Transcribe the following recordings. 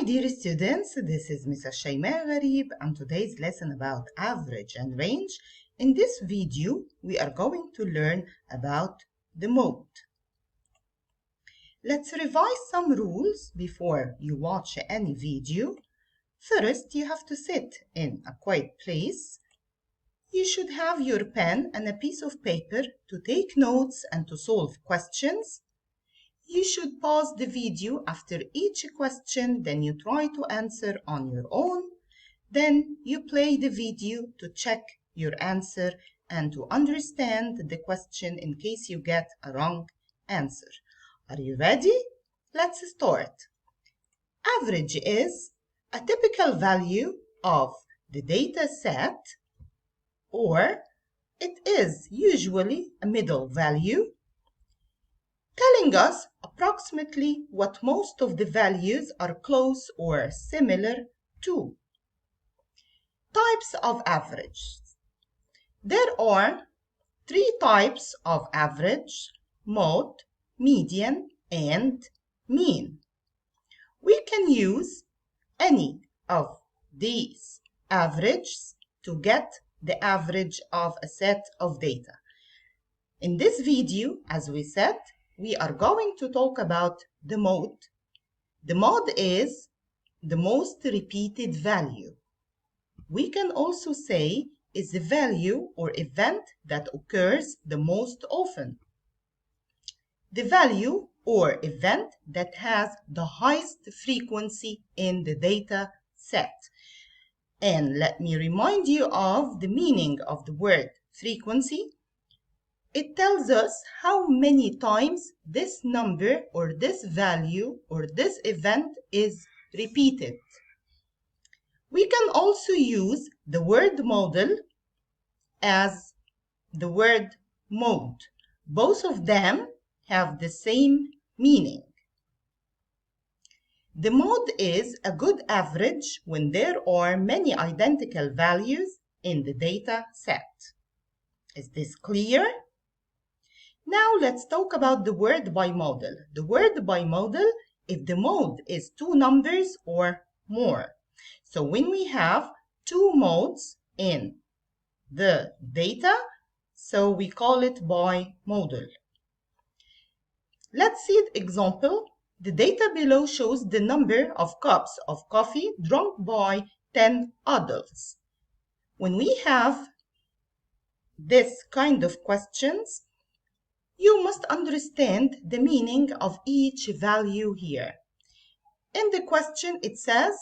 Hi dear students, this is Mrs. Shayma Gharib and today's lesson about average and range. In this video, we are going to learn about the mode. Let's revise some rules before you watch any video. First, you have to sit in a quiet place. You should have your pen and a piece of paper to take notes and to solve questions. You should pause the video after each question, then you try to answer on your own. Then you play the video to check your answer and to understand the question in case you get a wrong answer. Are you ready? Let's start. Average is a typical value of the data set, or it is usually a middle value, telling us approximately what most of the values are close or similar to. Types of average. There are three types of average: mode, median, and mean. We can use any of these averages to get the average of a set of data. In this video, as we said, we are going to talk about the mode. The mode is the most repeated value. We can also say is the value or event that occurs the most often. The value or event that has the highest frequency in the data set. And let me remind you of the meaning of the word frequency. It tells us how many times this number or this value or this event is repeated. We can also use the word model as the word mode. Both of them have the same meaning. The mode is a good average when there are many identical values in the data set. Is this clear? Now let's talk about the word bimodal. The word bimodal if the mode is two numbers or more. So when we have two modes in the data, so we call it bimodal. Let's see the example. The data below shows the number of cups of coffee drunk by 10 adults. When we have this kind of questions, you must understand the meaning of each value here. In the question, it says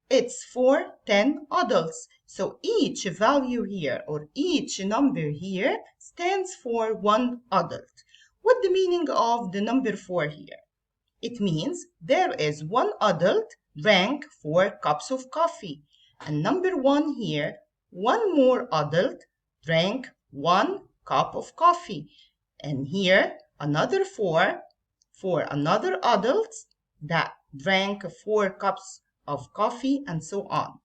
it's for 10 adults. So each value here or each number here stands for one adult. What's the meaning of the number 4 here? It means there is one adult drank 4 cups of coffee. And number 1 here, one more adult drank 1 cup of coffee. And here, another 4 for another adult that drank 4 cups of coffee, and so on.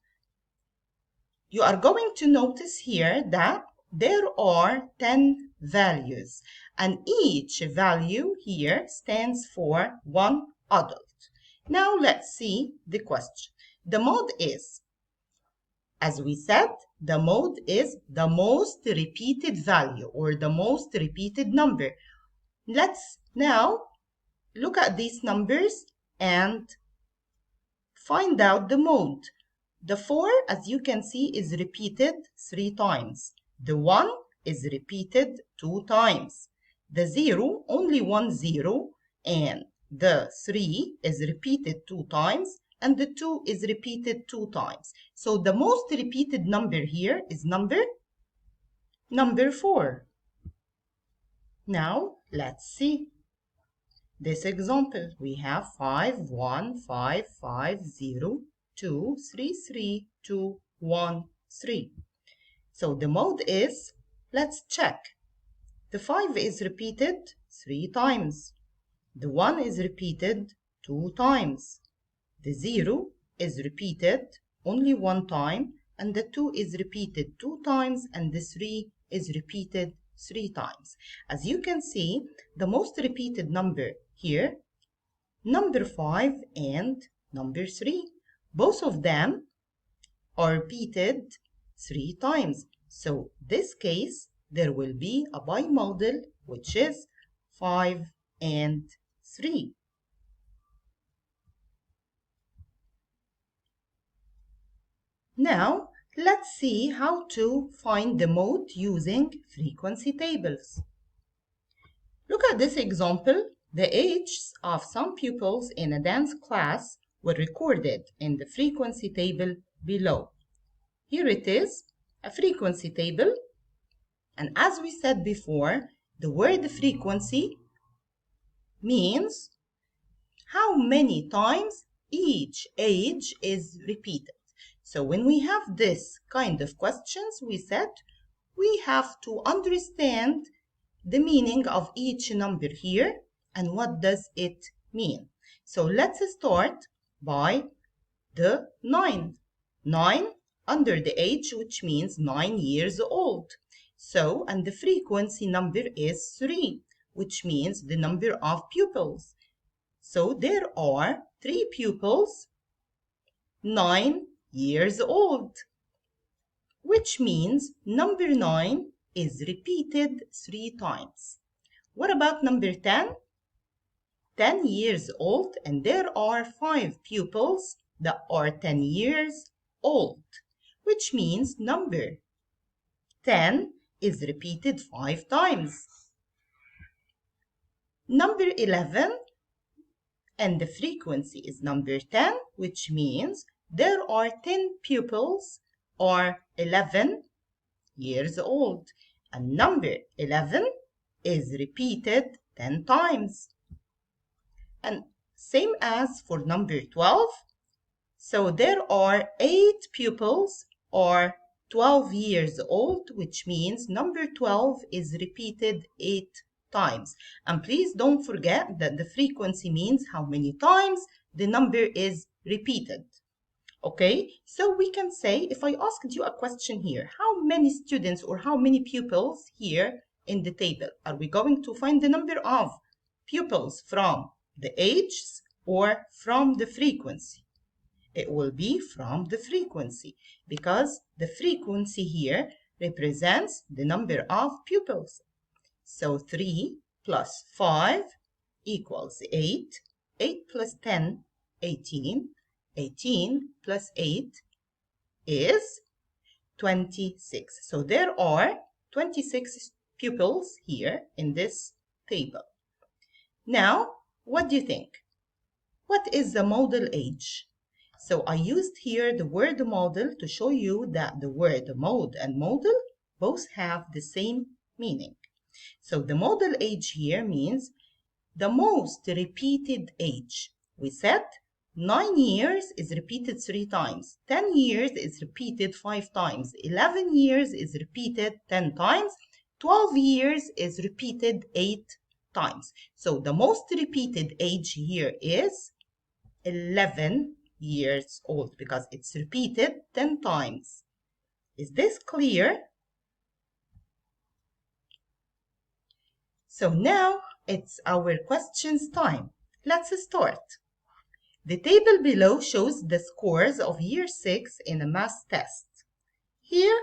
You are going to notice here that there are 10 values, and each value here stands for one adult. Now let's see the question. The mode is, as we said, the mode is the most repeated value or the most repeated number. Let's now look at these numbers and find out the mode. The 4, as you can see, is repeated 3 times. The 1 is repeated 2 times. The 0, only 1 0, and the 3 is repeated 2 times, and the 2 is repeated 2 times. So the most repeated number here is number 4. Now, let's see this example. We have 5 1 5 5 0 2 3 3 2 1 3. So the mode is, let's check. The 5 is repeated 3 times. The 1 is repeated 2 times. The 0 is repeated only 1 time, and the 2 is repeated 2 times, and the 3 is repeated 3 times. As you can see, the most repeated number here, number 5 and Number 3. Both of them are repeated 3 times. So this case, there will be a bimodal, which is 5 and 3. Now, let's see how to find the mode using frequency tables. Look at this example. The ages of some pupils in a dance class were recorded in the frequency table below. Here it is, a frequency table. And as we said before, the word frequency means how many times each age is repeated. So when we have this kind of questions, we said we have to understand the meaning of each number here and what does it mean. So let's start by the 9. 9 under the age, which means 9 years old. So, and the frequency number is 3, which means the number of pupils. So there are 3 pupils, 9 years old, which means number 9 is repeated 3 times. What about number 10? 10 years old, and there are 5 pupils that are 10 years old, which means number 10 is repeated 5 times. Number 11, and the frequency is number 10, which means there are 10 pupils or 11 years old, and number 11 is repeated 10 times. And same as for number 12, so there are 8 pupils or 12 years old, which means number 12 is repeated 8 times. And please don't forget that the frequency means how many times the number is repeated. Okay, so we can say, if I asked you a question here, how many students or how many pupils here in the table? Are we going to find the number of pupils from the ages or from the frequency? It will be from the frequency, because the frequency here represents the number of pupils. So 3 plus 5 equals 8. 8 plus 10, 18. 18 plus 8 is 26. So there are 26 pupils here in this table. Now, what do you think? What is the model age? So I used here the word model to show you that the word mode and model both have the same meaning. So the model age here means the most repeated age. We said 9 years is repeated 3 times, 10 years is repeated 5 times, 11 years is repeated 10 times, 12 years is repeated 8 times. So the most repeated age here is 11 years old because it's repeated 10 times. Is this clear? So now it's our questions time. Let's start. The table below shows the scores of year 6 in a math test. Here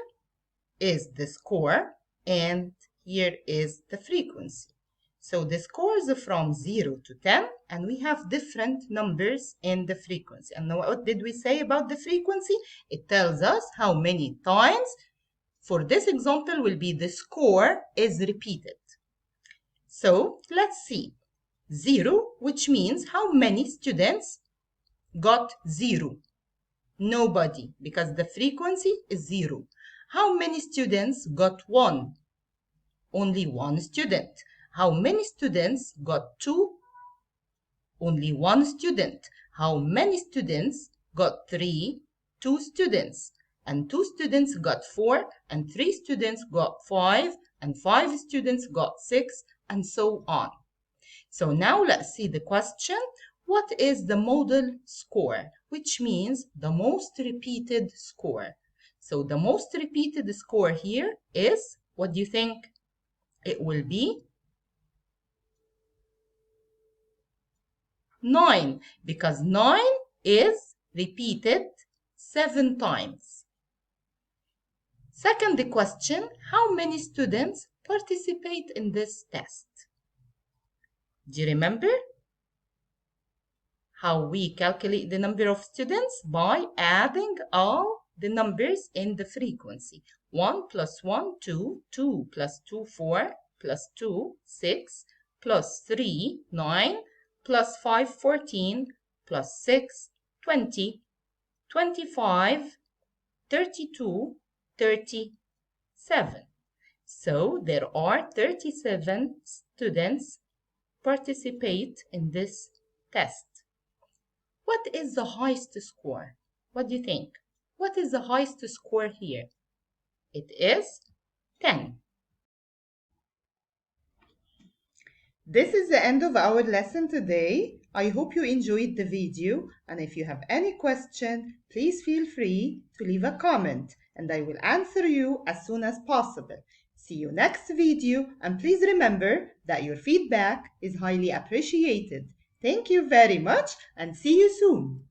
is the score and here is the frequency. So the scores are from 0 to 10, and we have different numbers in the frequency. And what did we say about the frequency? It tells us how many times, for this example, will be the score is repeated. So let's see. 0, which means how many students got 0? Nobody, because the frequency is 0. How many students got 1? Only 1 student. How many students got 2? Only 1 student. How many students got 3? 2 students. And 2 students got 4, and 3 students got 5, and 5 students got 6, and so on. So now let's see the question. What is the model score? Which means the most repeated score. So the most repeated score here is, what do you think? It will be 9, because 9 is repeated 7 times. Second question, how many students participate in this test? Do you remember how we calculate the number of students? By adding all the numbers in the frequency. 1 plus 1, 2, 2 plus 2, 4, plus 2, 6, plus 3, 9, plus 5, 14, plus 6, 20, 25, 32, 37. So there are 37 students participate in this test. What is the highest score? What do you think? What is the highest score here? It is 10. This is the end of our lesson today. I hope you enjoyed the video, and if you have any question, please feel free to leave a comment and I will answer you as soon as possible. See you next video, and please remember that your feedback is highly appreciated. Thank you very much and see you soon.